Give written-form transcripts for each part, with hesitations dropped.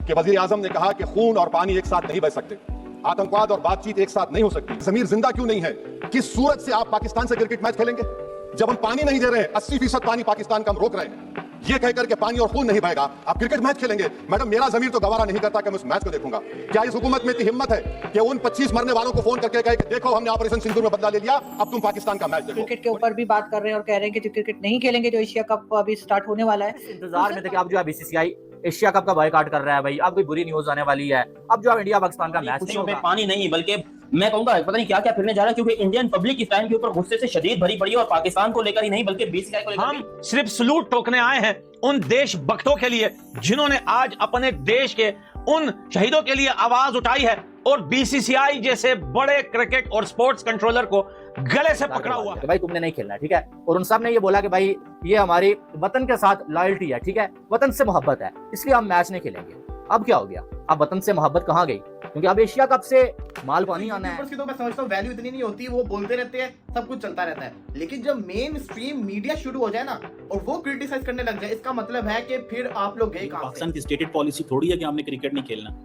कि वजीर आजम ने कहा कि खून और पानी एक साथ नहीं बह सकते, आतंकवाद और बातचीत एक साथ नहीं हो सकती। जमीर जिंदा क्यों नहीं है? किस सूरत से आप पाकिस्तान से क्रिकेट मैच खेलेंगे जब हम पानी नहीं दे रहे हैं? 80% पानी पाकिस्तान का हम रोक रहे हैं। ये कहकर के पानी और खून नहीं बहेगा, आप क्रिकेट मैच खेलेंगे? मैडम, मेरा जमीर तो गवारा नहीं करता कि मैं उस मैच को देखूंगा। क्या इस हुकूमत में इतनी हिम्मत है कि उन 25 मरने वालों को फोन करके कहे कि देखो हमने ऑपरेशन सिंदूर में बदला ले लिया, अब तुम पाकिस्तान का मैच देखो? क्रिकेट के ऊपर भी बात कर रहे हैं और कह रहे हैं कि जो क्रिकेट नहीं खेलेंगे, जो एशिया कप अभी स्टार्ट होने वाला है। इंतजार में थे कि अब जो है बीसीसीआई एशिया कप का बॉयकॉट कर रहा है भाई, अब कोई बुरी न्यूज आने वाली है। अब जो है इंडिया पाकिस्तान का मैच नहीं होगा। पानी नहीं बल्कि मैं कहूंगा पता नहीं क्या क्या फिरने जा रहा है, क्योंकि इंडियन पब्लिक इस टाइम के ऊपर गुस्से से शदीद भरी पड़ी है, और पाकिस्तान को लेकर ही नहीं बल्कि बीसीसीआई को लेकर। हम सिर्फ सलूट ठोकने आए हैं उन देशभक्तों के लिए जिन्होंने आज अपने देश के उन शहीदों के लिए आवाज उठाई है, और बीसीसीआई जैसे बड़े क्रिकेट और स्पोर्ट्स कंट्रोलर को गले से पकड़ा हुआ है। भाई तुमने नहीं खेलना है, ठीक है। और उन सब ने ये बोला कि भाई ये हमारी वतन के साथ लॉयल्टी है, ठीक है, वतन से मोहब्बत है, इसलिए हम मैच नहीं खेलेंगे। अब क्या हो गया? अब वतन से मोहब्बत कहाँ गई? क्योंकि अब एशिया कप से माल पानी आना है। तो मैं समझता हूँ वैल्यू इतनी नहीं होती, वो बोलते रहते हैं, सब कुछ चलता रहता है, लेकिन जब मेन स्ट्रीम मीडिया शुरू हो जाए ना और वो क्रिटिसाइज करने लग जाए, इसका मतलब है कि फिर आप लोग गए कहां? पाकिस्तान की स्टेटेड पॉलिसी थोड़ी है कि हमने क्रिकेट नहीं खेलना।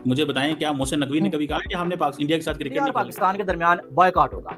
मुझे बताएं, क्या मोहसिन नकवी ने कभी कहा कि हमने इंडिया के साथ क्रिकेट नहीं? पाकिस्तान के दरमियान बॉयकॉट होगा,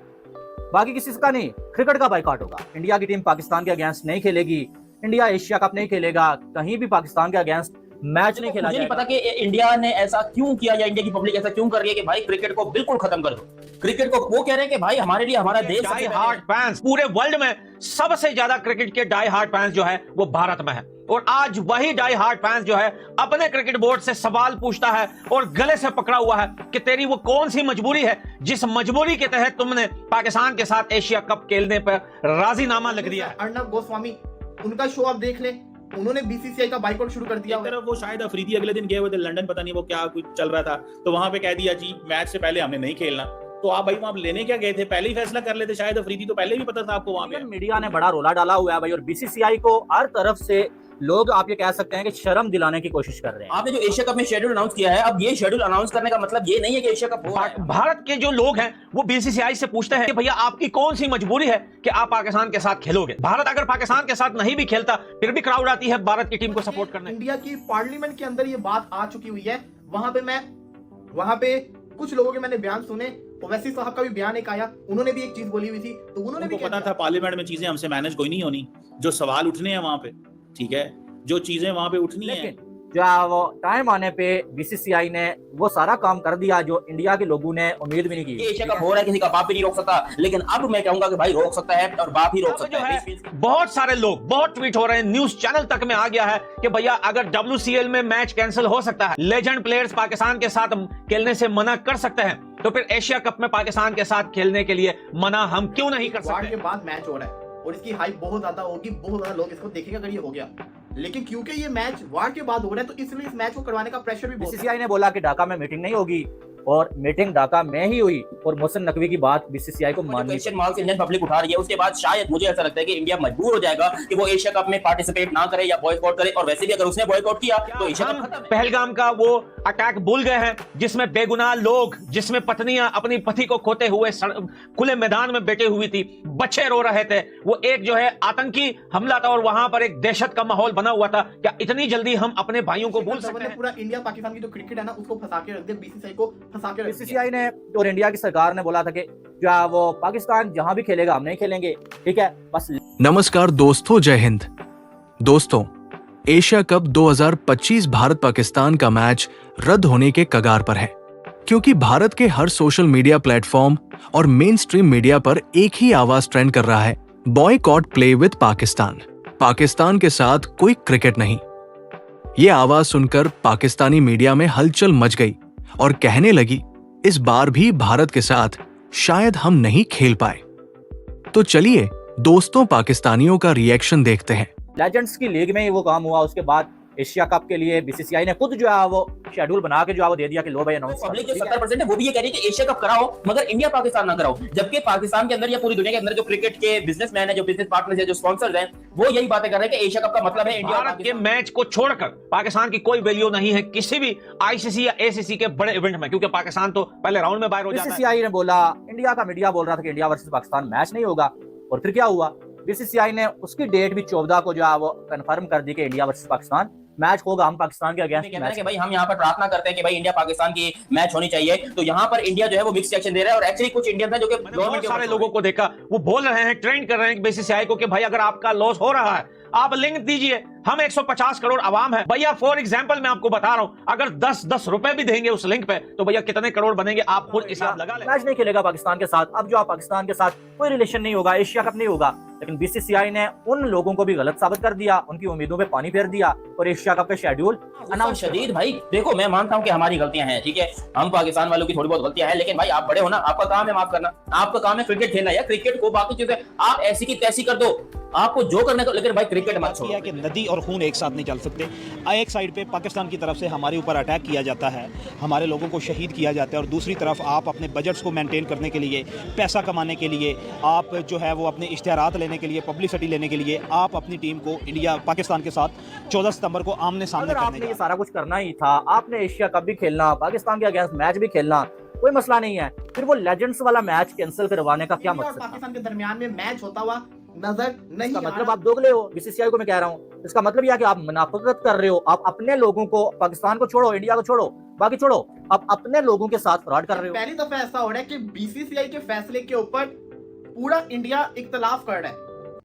बाकी किसी का नहीं, क्रिकेट का बॉयकॉट होगा। इंडिया की टीम पाकिस्तान के अगेंस्ट नहीं खेलेगी, इंडिया एशिया कप नहीं खेलेगा, कहीं भी पाकिस्तान के अगेंस्ट मैच नहीं खेला। मुझे नहीं पता कि इंडिया ने ऐसा क्यों किया या इंडिया की पब्लिक ऐसा क्यों कर रही है कि भाई क्रिकेट को बिल्कुल खत्म कर दो। क्रिकेट को वो कह रहे हैं कि भाई हमारे लिए हमारा देश डाई हार्ड फैंस पूरे वर्ल्ड में सबसे ज्यादा क्रिकेट के डाई हार्ड फैंस जो है वो भारत में है, और आज वही डाई हार्ड फैंस जो है अपने क्रिकेट बोर्ड से सवाल पूछता है और गले से पकड़ा हुआ है कि तेरी वो कौन सी मजबूरी है जिस मजबूरी के तहत तुमने पाकिस्तान के साथ एशिया कप खेलने पर राजीनामा लिख दिया है। अर्नब गोस्वामी, उनका शो आप देख लें, उन्होंने बीसीसीआई का बाइकआउट शुरू कर दिया। वो शायद अफरीदी अगले दिन गए हुए थे लंदन, पता नहीं वो क्या कुछ चल रहा था, तो वहां पे कह दिया जी मैच से पहले हमने नहीं खेलना। तो आप भाई वहां लेने क्या गए थे? पहले ही फैसला कर लेते शायद। अफरीदी तो पहले भी पता था आपको वहां पे। मीडिया ने बड़ा रोला डाला हुआ है भाई, और बीसीसीआई को हर तरफ से लोग आप ये कह सकते हैं कि शर्म दिलाने की कोशिश कर रहे हैं। आपने जो एशिया कप में शेड्यूल अनाउंस किया है, अब ये शेड्यूल अनाउंस करने का मतलब ये नहीं है कि एशिया कप हो रहा है। भारत के जो लोग हैं वो बीसीसीआई से पूछते हैं कि भैया आपकी कौन सी मजबूरी है कि आप पाकिस्तान के साथ खेलोगे? भारत अगर पाकिस्तान के साथ नहीं भी खेलता फिर भी क्राउड आती है भारत की टीम को सपोर्ट करने। इंडिया की पार्लियामेंट के अंदर ये बात आ चुकी हुई है। वहां पे कुछ लोगों के मैंने बयान सुने, ओवैसी साहब का भी बयान एक आया, उन्होंने भी एक चीज बोली हुई थी, तो उन्होंने भी पता था पार्लियामेंट में चीजें हमसे मैनेज कोई नहीं होनी, जो सवाल उठने हैं वहां पे, ठीक है, जो चीजें वहां पे उठनी है। जो वो टाइम आने पे बीसीसीआई ने वो सारा काम कर दिया जो इंडिया के लोगों ने उम्मीद भी नहीं की। एशिया कप हो रहा है, किसी का बाप भी नहीं रोक सकता, लेकिन अब मैं कहूंगा कि भाई रोक सकता है और बाप ही रोक सकता है। बहुत सारे लोग, बहुत ट्वीट हो रहे हैं, न्यूज चैनल तक में आ गया है कि भैया अगर WCL में मैच कैंसिल हो सकता है, लेजेंड प्लेयर्स पाकिस्तान के साथ खेलने से मना कर सकते हैं, तो फिर एशिया कप में पाकिस्तान के साथ खेलने के लिए मना हम क्यों नहीं कर सकते? के बाद मैच हो रहा है और इसकी हाइप बहुत ज्यादा होगी, बहुत ज्यादा लोग इसको देखेंगे अगर ये हो गया, लेकिन क्योंकि ये मैच वार के बाद हो रहा है तो इसलिए इस मैच को करवाने का प्रेशर भी बहुत है। बीसीसीआई ने बोला कि ढाका में मीटिंग नहीं होगी, और मीटिंग ढाका में ही हुई, और मोहसिन नकवी की बात बीसीसीआई को माननी। क्वेश्चन मार्क्स इंडियन पब्लिक उठा रही है, उसके बाद शायद मुझे ऐसा लगता है कि इंडिया मजबूर हो जाएगा कि वो एशिया कप में पार्टिसिपेट ना करे या बॉयकॉट करे, और वैसे भी अगर उसने बॉयकॉट किया तो एशिया कप खत्म है। पहलगाम का वो अटैक भूल गए हैं जिसमें बेगुनाह लोग, जिसमें पत्नियां अपनी पति को खोते हुए खुले मैदान में बैठे हुई थी, बच्चे रो रहे थे, वो एक जो है आतंकी हमला था और वहां पर एक दहशत का माहौल बना हुआ था। क्या इतनी जल्दी हम अपने भाइयों को भूल सकते हैं? पूरा इंडिया पाकिस्तान की जो क्रिकेट है ना उसको फंसा के रख दे, बीसीसीआई को फंसा के रख दे। बीसीसीआई ने और इंडिया की सरकार ने बोला था कि क्या वो पाकिस्तान जहां भी खेलेगा हम नहीं खेलेंगे, ठीक है बस। नमस्कार दोस्तों, जय हिंद। दोस्तों, एशिया कप 2025 भारत पाकिस्तान का मैच रद्द होने के कगार पर है, क्योंकि भारत के हर सोशल मीडिया प्लेटफॉर्म और मेन स्ट्रीम मीडिया पर एक ही आवाज ट्रेंड कर रहा है, boycott play with Pakistan. Pakistan के साथ कोई क्रिकेट नहीं। ये आवाज सुनकर पाकिस्तानी मीडिया में हलचल मच गई और कहने लगी इस बार भी भारत के साथ शायद हम नहीं खेल पाए। तो चलिए दोस्तों पाकिस्तानियों का रिएक्शन देखते हैं। लेजेंड्स की लीग में ही वो काम हुआ, उसके बाद एशिया कप के लिए बीसीसीआई ने खुद जो है वो शेड्यूल बना के जो है वो दे दिया कि लो भाई अनाउंस। पब्लिक जो 70% है वो भी ये कह रही है कि एशिया कप कराओ मगर इंडिया पाकिस्तान ना कराओ, जबकि पाकिस्तान के अंदर या पूरी दुनिया के अंदर जो क्रिकेट के बिजनेसमैन है, जो बिजनेस पार्टनर्स है, जो स्पॉन्सर्स हैं, वो यही बातें कर रहे हैं कि एशिया कप का मतलब है इंडिया। भारत के मैच को छोड़कर पाकिस्तान की कोई वैल्यू नहीं है किसी भी आईसीसी या एसीसी के बड़े इवेंट में, क्योंकि पाकिस्तान तो पहले राउंड में बाहर हो जाता है। बीसीसीआई ने बोला, इंडिया का मीडिया बोल रहा था कि इंडिया वर्सेस पाकिस्तान मैच नहीं होगा, और फिर क्या हुआ? बीसीसीआई ने उसकी डेट भी 14 को जो है वो कंफर्म कर दी कि इंडिया वर्सेस पाकिस्तान मैच होगा, हम पाकिस्तान के अगेंस्ट कहते हैं कि भाई हम यहाँ पर प्रार्थना करते हैं कि भाई इंडिया पाकिस्तान की मैच होनी चाहिए, तो यहाँ पर इंडिया जो है वो मिक्स रिएक्शन दे रहा है। और एक्चुअली कुछ इंडियंस हैं जो कि बहुत सारे लोगों को देखा, वो बोल रहे हैं, ट्रेंड कर रहे हैं बीसीसीआई को कि भाई अगर आपका लॉस हो रहा है आप लिंक दीजिए, हम 150 करोड़ आवाम है भैया। फॉर एग्जांपल मैं आपको बता रहा हूं, अगर 10-10 रुपए भी देंगे उस लिंक पे तो भैया कितने करोड़ बनेंगे, आप खुद हिसाब लगा लें। मैच नहीं खेलेगा पाकिस्तान के साथ। अब जो आप पाकिस्तान के साथ कोई रिलेशन नहीं होगा, एशिया कप नहीं होगा, लेकिन बीसीसीआई ने उन लोगों को भी गलत साबित कर दिया, उनकी उम्मीदों पे पानी फेर दिया और एशिया कप का शेड्यूल अनाउंस शदीद। भाई देखो, मैं मानता हूं कि हमारी गलतियां हैं, ठीक है, हम पाकिस्तान वालों की थोड़ी बहुत गलतियां हैं, लेकिन भाई आप बड़े हो ना, आपका काम है माफ करना, आपका काम है क्रिकेट खेलना। या क्रिकेट को बाकी चीजें आप ऐसी की तैसी कर दो, आपको जो करने को, लेकिन भाई क्रिकेट मत छोड़ो। कि नदी और खून एक साथ नहीं चल सकते। एक साइड पे पाकिस्तान की तरफ से हमारे ऊपर अटैक किया जाता है, हमारे लोगों को शहीद किया जाता है, और दूसरी तरफ आप अपने बजट्स को मेंटेन करने के लिए, पैसा कमाने के लिए, आप जो है वो अपने इश्तिहारात लेने के लिए, पब्लिसिटी लेने के लिए आप अपनी टीम को इंडिया पाकिस्तान के साथ 14 सितंबर को आमने सामने अगर करने आपने ये सारा कुछ करना ही था, आपने एशिया कप भी खेलना, पाकिस्तान के अगेंस्ट मैच भी खेलना, कोई मसला नहीं है, फिर वो लेजेंड्स वाला मैच कैंसिल करवाने का क्या इंडिया और मकसद था? पाकिस्तान के दरमियान में मैच होता हुआ नजर नहीं इसका आ मतलब रहा। आप दोगले हो, बीसीसीआई को मैं कह रहा हूँ। इसका मतलब यह है कि आप मुनाफिकत कर रहे हो, आप अपने लोगों को, पाकिस्तान को छोड़ो, इंडिया को छोड़ो, बाकी छोड़ो, आप अपने लोगों के साथ फ्रॉड कर रहे हो। पहली दफा ऐसा हो रहा है कि बीसीसीआई के फैसले के ऊपर पूरा इंडिया इख्तलाफ कर रहा है।